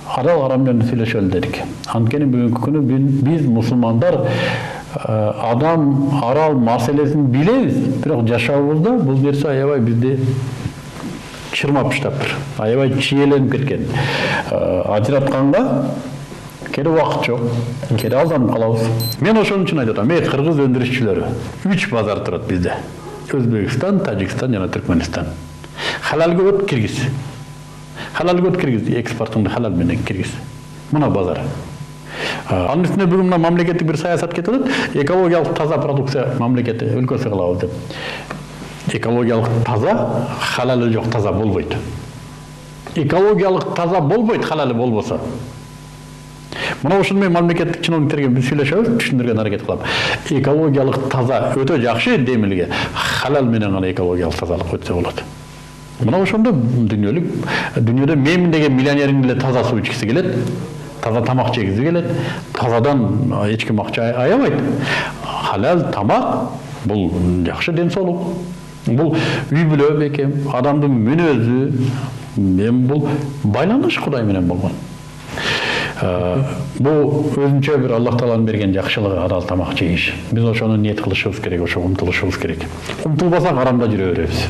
Halal haram жөнүндө сүйлөшөлү дедик. Анткени бүгүнкү күнү биз мусулмандар адам арал маселесин билебиз, бирок жашообузда бул нерсе аябай бизди чырмап таштаптыр. Аябай чиеленип кеткен. Ажыратканга кээде убакыт жок, кээде алданып калабыз. Мен ошон үчүн айтып атам, кыргыз өндүрүшчүлөрү 3 базар турат бизде. Өзбекстан, Тажикстан жана Түркмөнстан. Халалга өт киргиз. Халалга өт киргиз, экспортуңду халал менен киргиз. Мына базар. Анын үстүнө бүгүн мына мамлекеттик бир саясат кетип атат, экологиялык таза продукция мамлекети өлкөсү кылабыз деп. Экологиялык таза, халалы жок таза болбойт. Экологиялык таза болбойт, халалы болбосо. Мына ошону мен мамлекеттик чиновниктерге биз сүйлөшөбүз, түшүндүргөн аракет кылам. Экологиялык таза өтө жакшы демилге, халал менен гана экологиялык тазалык өтсө болот. Мына ошондо дүйнөдө мен деген миллионериң деле таза суу ичкиси келет, таза тамак жегиси келет, тазадан эч ким акча аябайт. Халал тамак бул жакшы ден соолук. Бул үй бүлө бекем, адамдын мүнөзү, бул байланыш Кудай менен болгон. Бул өзүнчө бир Аллах Тааланын берген жакшылыгы адал тамак жейиш. Биз ошону ниет кылышыбыз керек, ошого умтулушубуз керек. Умтулбасак арамда жүрө беребиз.